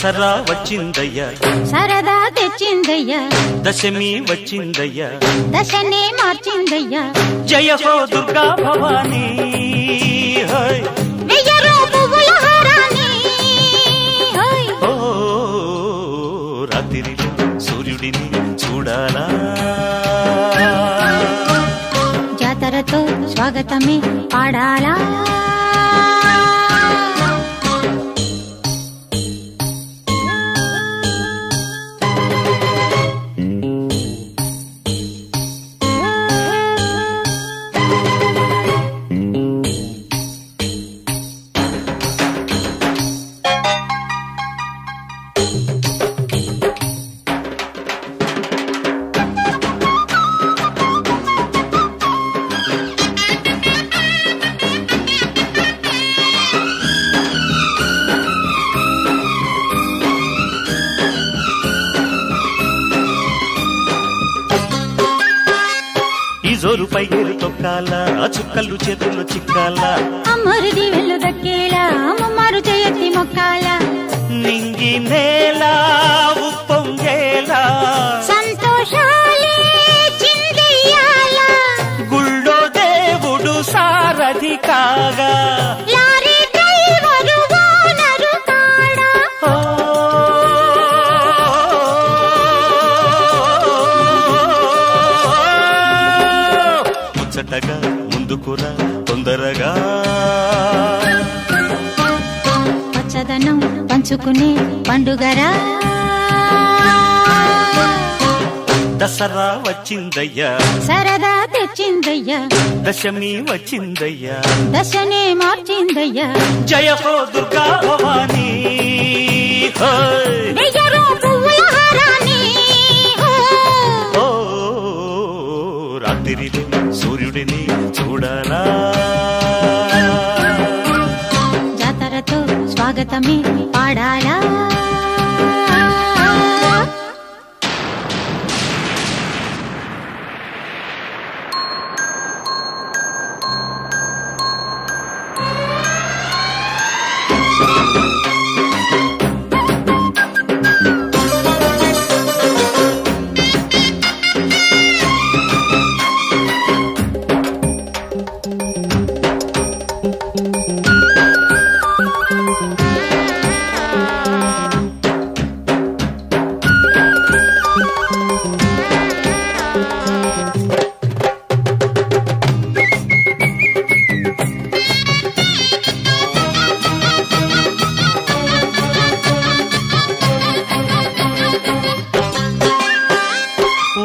దసరా వచ్చిందయ్యా సరదా తెచ్చిందయ్యా దశమి వచ్చిందయ్యా దశనే మార్చిందయ్యా జయ హో దుర్గా భవానీ హై వెయ్యరో పువ్వుల హారాన్ని హై ఓ రాత్రిలో సూర్యుడిని చూడాలా జాతరతో స్వాగతమే పాడాలా జోరు పైరు తొక్కాలా చుక్కలు చేతుల్లో చిక్కాలా అమ్మరుది వెళ్ళు దక్కేలా అమ్మమారు చేయత్తి మొక్కాలా నింగి నేల ఉప్పొంగేలా సంతోషాలే చిందెయ్యాలా గుళ్ళో దేవుడు సారథి కాగా లారీ డ్రైవరు ఓనరు కాడా ముచ్చటగా ముందుకురా తొందరగా పచ్చదనం పంచుకునే పండుగరా దసరా వచ్చిందయ్యా సరదా తెచ్చిందయ్యా దశమి వచ్చిందయ్యా దశనే మార్చిందయ్యా జయ హో దుర్గా భవానీ హై వెయ్యరో పువ్వుల హారాన్ని ఓ రాత్రిలో సూర్యుడిని చూడాలా జాతరతో స్వాగతమే పాడాలా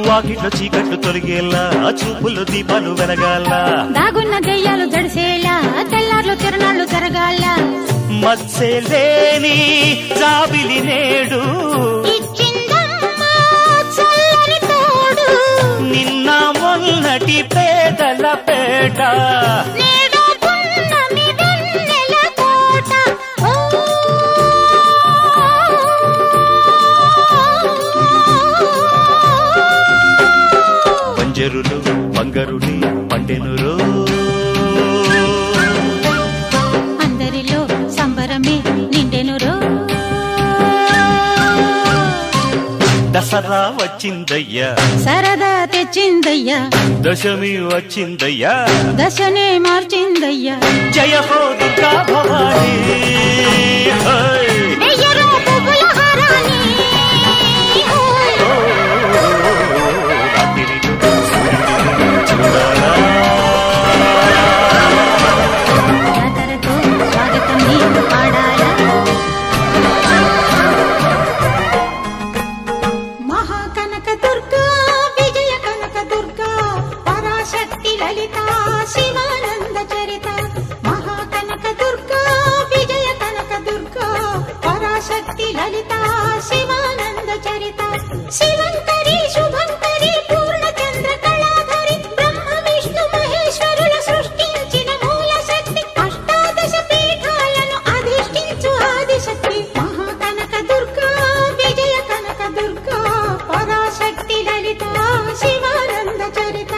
వాకిట్లో చీకట్లు తొలగేలా చూపులు దీపాలు వెలగాల దాగున్న దెయ్యాలు జడిసేలా తెల్లార్లు తిరణాలు జరగాల మత్స్యలేని జాబిలి నేడు ఇచ్చిందమ్మా చల్లని తోడు నిన్న మొన్నటి పేదల పేట నేడు పున్నమి వెన్నెల కోట పంజరులు బంగరుని పండెనురో అందరిలో సంబరమే నిండెనురో దసరా వచ్చిందయ్యా సరదా తెచ్చిందయ్యా దశమి వచ్చిందయ్యా దశనే మార్చిందయ్యా జయ హో దుర్గా భవానీ హై వెయ్యరో పువ్వుల హారాన్ని రాత్రిలో సూర్యుడిని చూడాలా జాతరతో స్వాగతమే పాడాలా మహాకనక దుర్గా విజయ కనక దుర్గా పరాశక్తి లలిత శివానంద చరిత మహాకనక దుర్గా విజయ కనక దుర్గా పరాశక్తి లలిత శివానంద చరిత శివంకరి శుభంకరి పూర్ణచంద్ర కళాధరి బ్రహ్మ విష్ణు మహేశ్వరుల సృష్టించిన మూల శక్తి అష్టాదశ పీఠాలను అధిష్ఠించు ఆదిశక్తి మహాకనక దుర్గా విజయ కనక దుర్గా పరాశక్తి లలిత శివానంద చరిత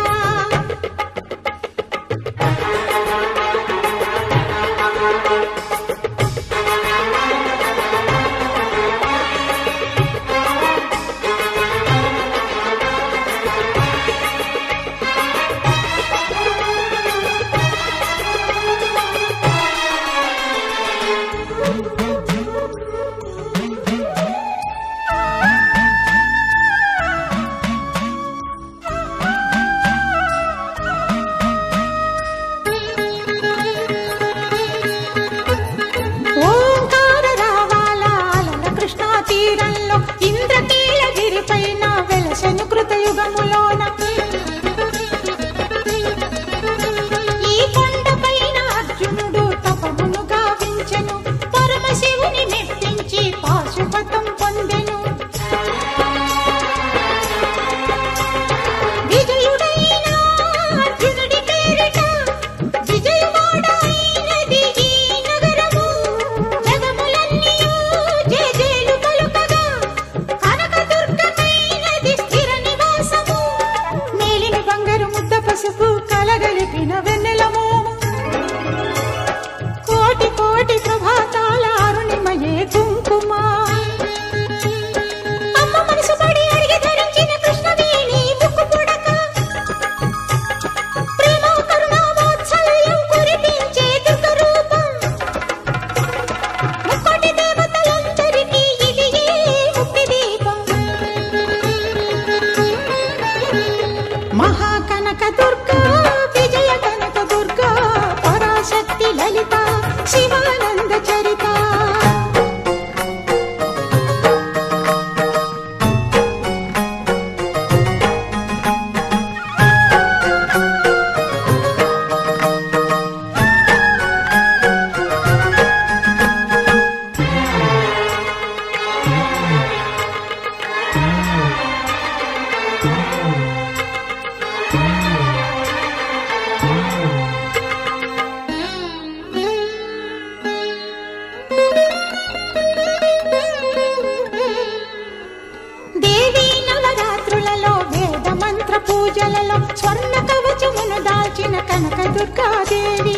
పూజలలో స్వర్ణ కవచమును దాల్చిన కనక దుర్గాదేవి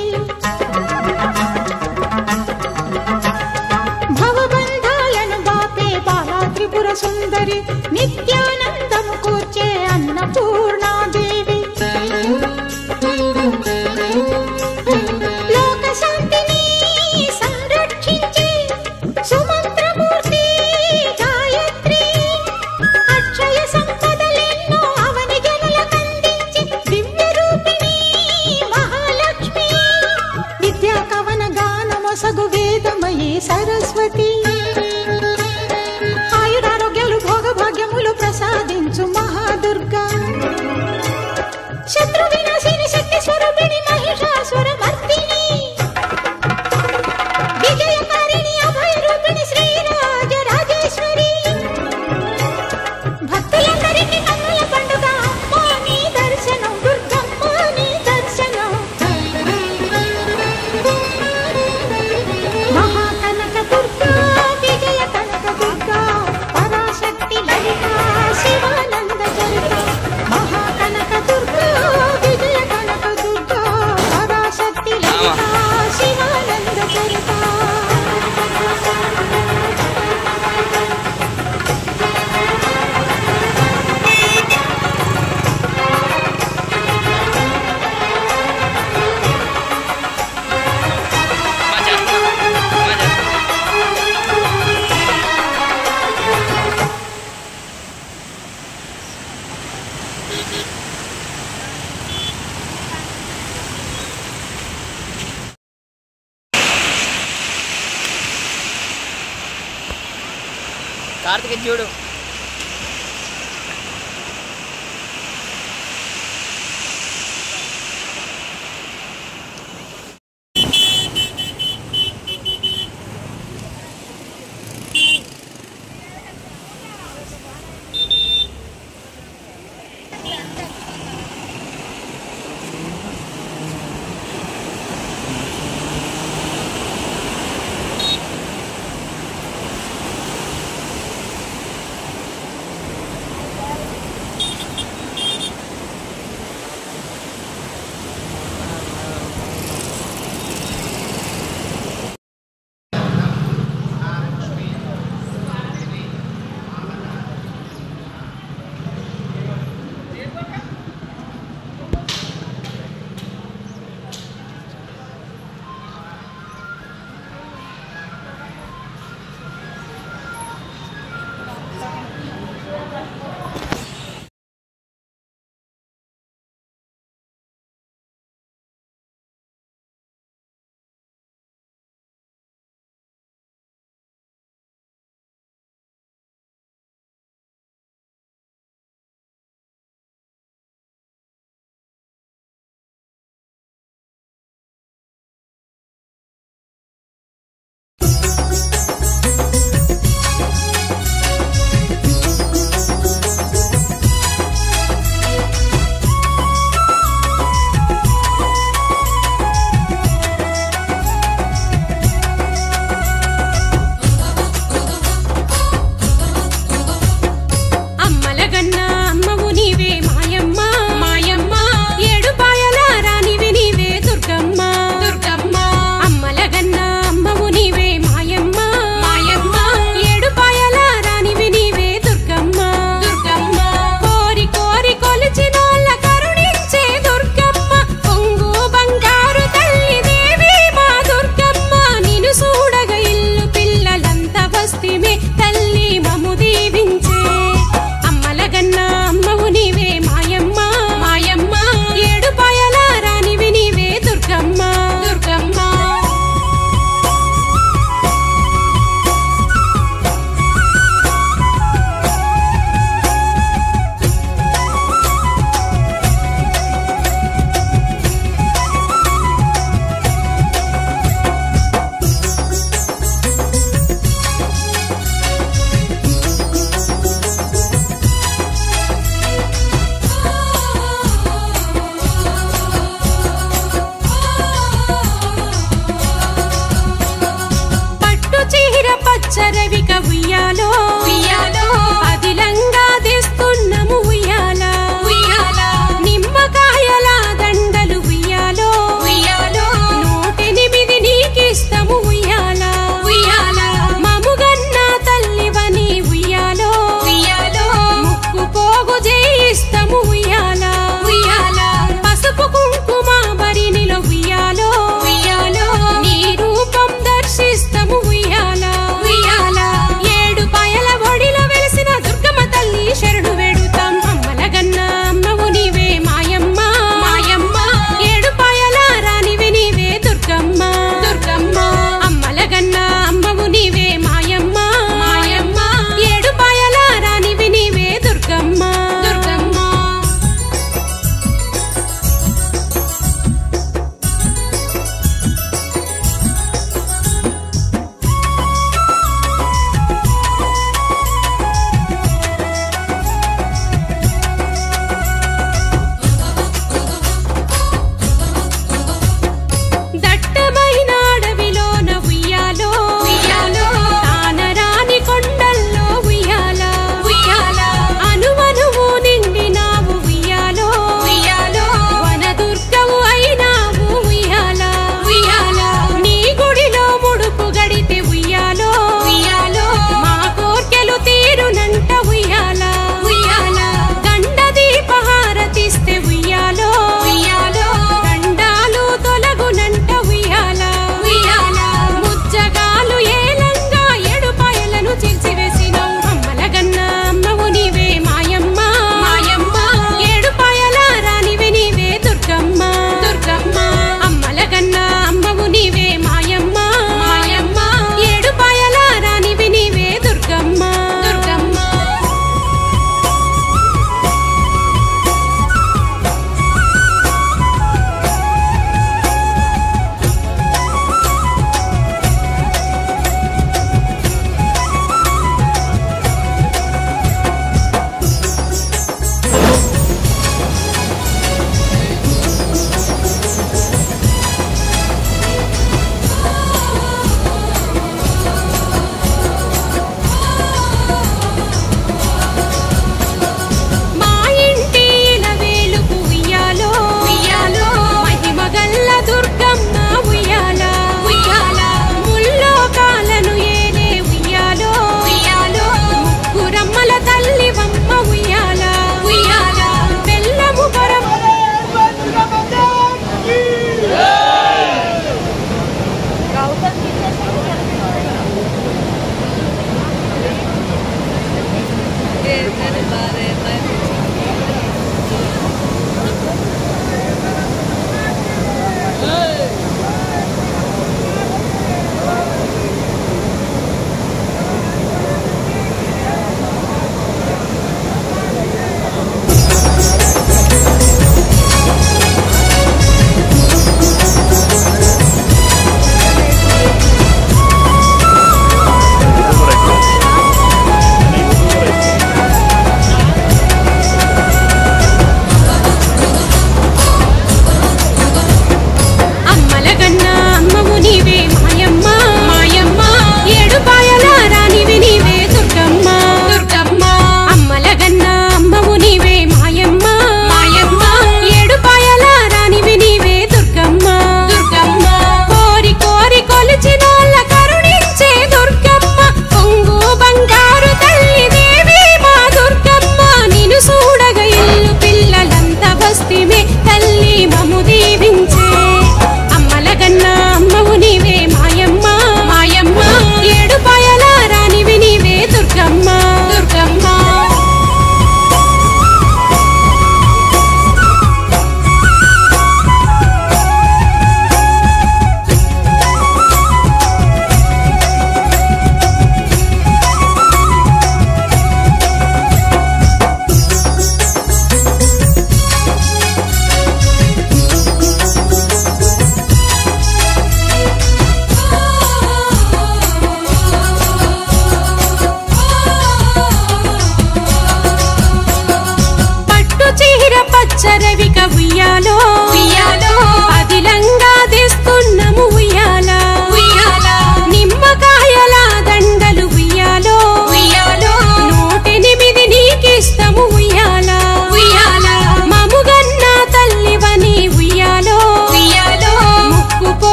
భవబంధాలను బాపే బాలా త్రిపుర సుందరి నిత్యానందము కూర్చే అన్నపూర్ణాదేవి లోక శాంతిని సంరక్షించే సుమంత్రమూర్తి గాయత్రి అక్షయ సంపదలెన్నో అవని జనులకందించి దివ్య రూపిణి మహాలక్ష్మి విద్యా కవన గానమొసగు వేదమయీ సరస్వతి ఆయురారోగ్యాలు భోగభాగ్యములు ప్రసాదించు మహాదుర్గా శత్రు వినాశిని శక్తి స్వరూపిణి మహిషాసుర మర్దిని విజయకారిణి అభయ రూపిణి శ్రీరాజ రాజేశ్వరి భక్తులందరికీ కన్నుల పండుగ అమ్మా నీ దర్శనం దుర్గమ్మ నీ దర్శనం మహాకనక దుర్గా విజయ కనక దుర్గా పరాశక్తి లలిత శివానంద చరిత మహాకనక దుర్గా విజయ కనక దుర్గా పరాశక్తి లలిత శివానంద చరిత కార్తిక్ చూడు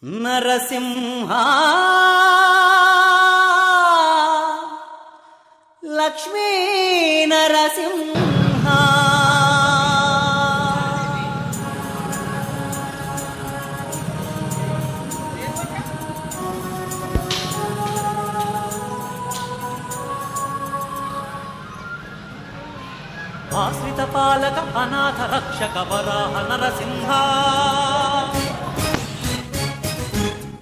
నరసింహ లక్ష్మీ నరసింహ ఆశ్రిత పాలక అనాథ రక్షక వరాహ నరసింహ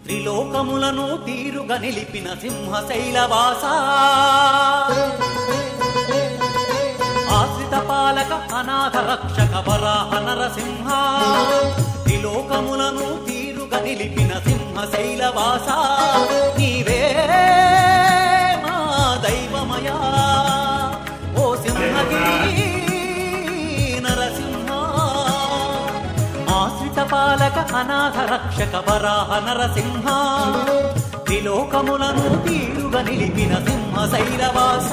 త్రిలోకములను తీరుగా నిలిపిన సింహ శైలవాస ఆశ్రిత పాలక అనాథ రక్షక వరాహ నరసింహ త్రిలోకములను తీరుగా నిలిపిన సింహ శైలవాస నీవే మా దైవమయా ఓ సింహగిరి నరసింహ ఆశ్రిత పాలక అనాథ రక్షక వరాహ నరసింహ త్రిలోకములను తీరుగా నిలిపిన సింహ శైలవాస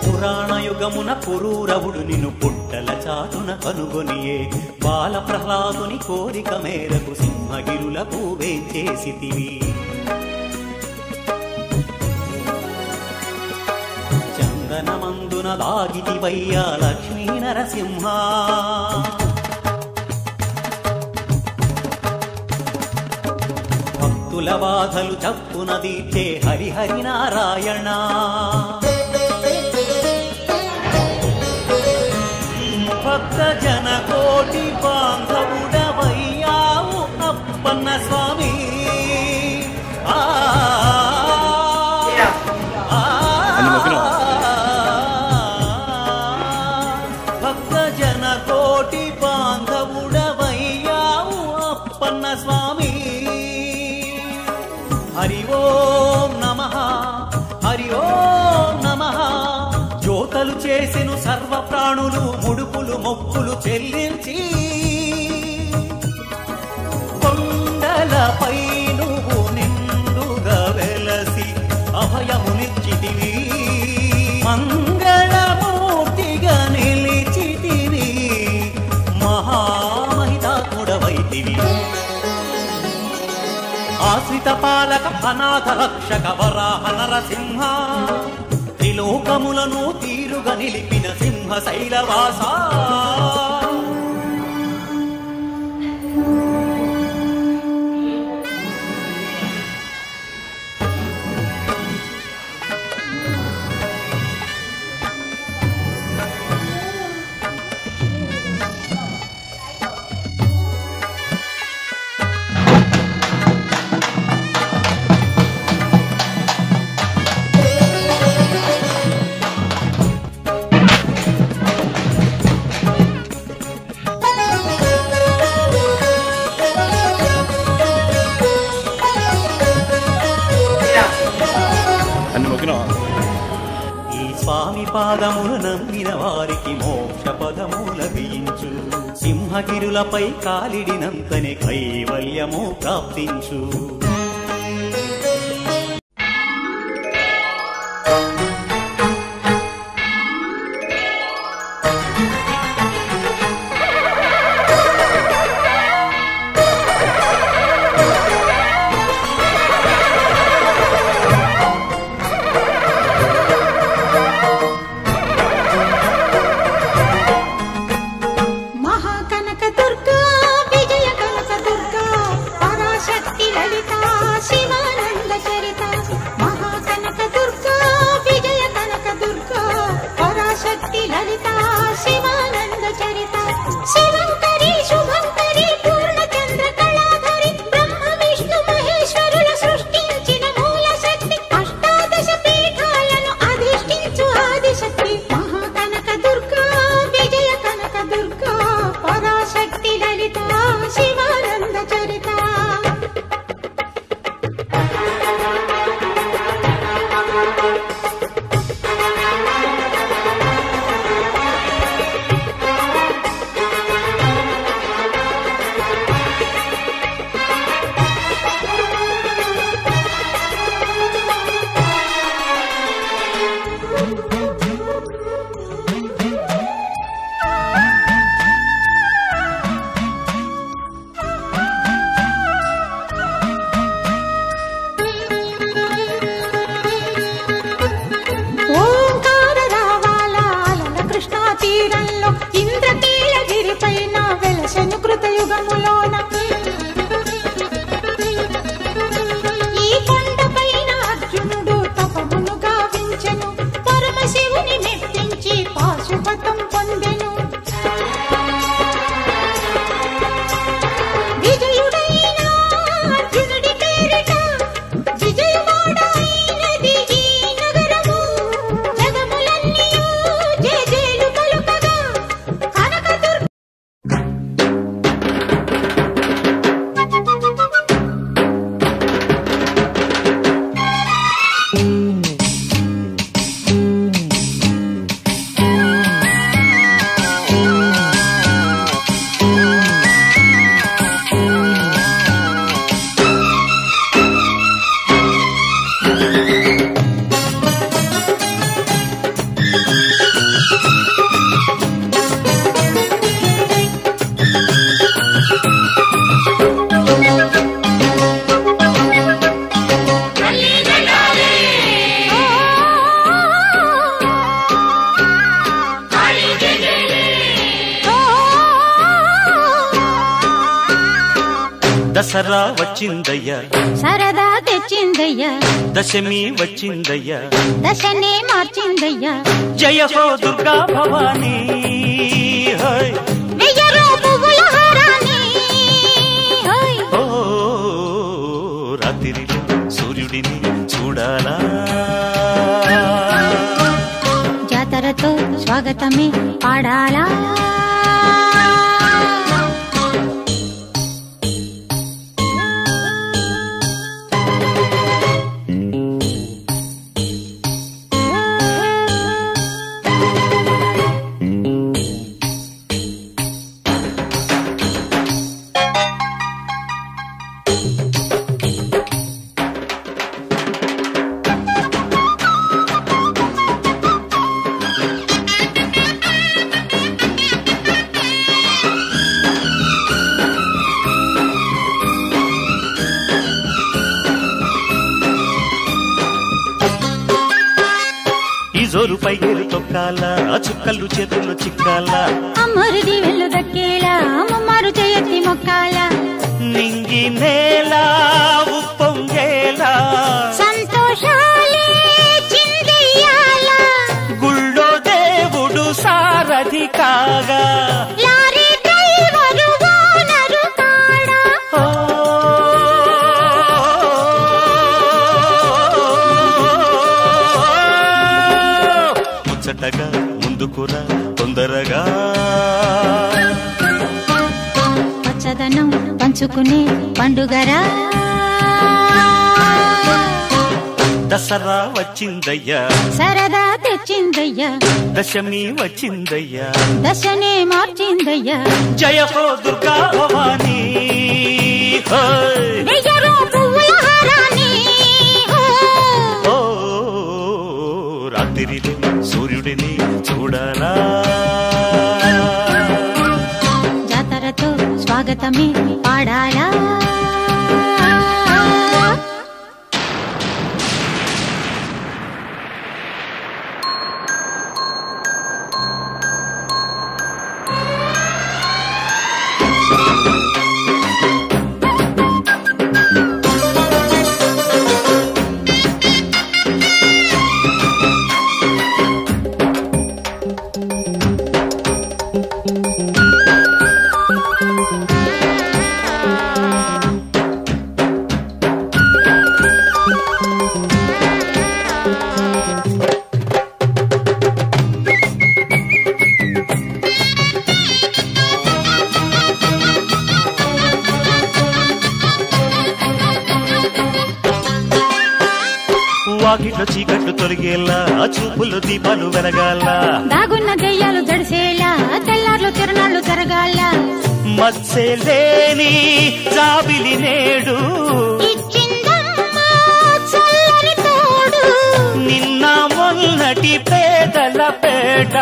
పురాణయుగమున పురూరవుడు నిన్ను పుట్టల చాటున కనుగొనియే బాల ప్రహ్లాదుని కోరిక మేరకు సింహగిరులకు వేంచేసితివి చందనమందున దాగితివయ్యా లక్ష్మీ నరసింహ భక్తుల బాధలు చప్పున దీచే హరిహరి నారాయణ భక్త జన కోటి బాంధవుడవయ్యావు అప్పన్న స్వామి భక్త జన కోటి బాంధవుడవయ్యావు అప్పన్న స్వామి హరి ఓం నమః హరి ఓం నమః జ్యోతలు చేసెను సర్వ ప్రాణులు ముడుపులు మొక్కులు చెల్లించి కొండలపై నువ్వు నిండుగా వెలసి అభయమునిచ్చితివి మంగళమూర్తిగా నిలిచితివి మహామహితాత్ముడవైతివి ఆశ్రిత పాలక అనాథ రక్షక వరాహ నరసింహ త్రిలోకములను తీరుగా నిలిపిన సింహ శైలవాస ఈ స్వామి పాదములు నమ్మిన వారికి మోక్ష పదము లభించు సింహగిరులపై కాలిడినంతనే కైవల్యము ప్రాప్తించు మహాకనక దుర్గా విజయ కనక దుర్గా పరాశక్తి లలిత దసరా వచ్చిందయ్యా సరదా తెచ్చిందయ్యా దశమి వచ్చిందయ్యా దశనే మార్చిందయ్యా జయ హో దుర్గా భవానీ హై వెయ్యరో పువ్వుల హారాన్ని హై ఓ రాత్రిలో సూర్యుడిని చూడాలా జాతరతో స్వాగతమే పాడాలా జోరు పైకి తొక్కాల చుక్కలు చేతుల్లో చిక్కాల అమ్మరుది వెళ్ళు దక్కేలా అమ్మమారు చేయత్తి మొక్కాల నింగి నేల ఉప్పొంగేలా సంతోషాలే చిందెయ్యాల గుళ్ళో దేవుడు సారథి కాగా లారీ డ్రైవరు ఓనరు కాడా ముచ్చటగా ముందుకురా తొందరగా పచ్చదనం పంచుకునే పండుగరా దసరా వచ్చిందయ్యా సరదా తెచ్చిందయ్యా దశమి వచ్చిందయ్యా దశనే మార్చిందయ్యా జయ హో దుర్గా భవానీ వెయ్యరో పువ్వుల హారాన్ని ఓ రాత్రిలో సూర్యుడిని చూడాలా జాతరతో స్వాగతమే పాడాలా పండు తొలిగేలా చూపులు దీపాలు వెలగాల దాగున్న దెయ్యాలు దడిసేలా తెల్లార్లు తిరణాళ్ళు జరగాల మత్స్యలేని జాబిలి నేడు నిన్న మొన్నటి పేదల పేట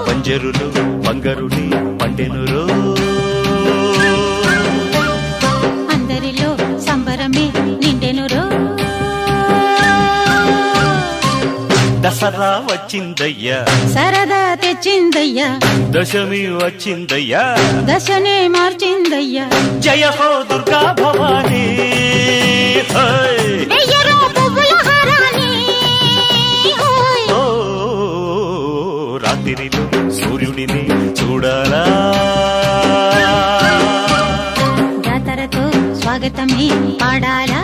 పంజరులు బంగరుని పండెనురో అందరిలో సంబరమే నిండెనురో దసరా వచ్చిందయ్యా సరదా తెచ్చిందయ్యా దశమి వచ్చిందయ్యా దశనే మార్చిందయ్యా జయ హో దుర్గా భవానీ రాత్రిలో సూర్యుడిని చూడాలా జాతరతో స్వాగతమే పాడాలా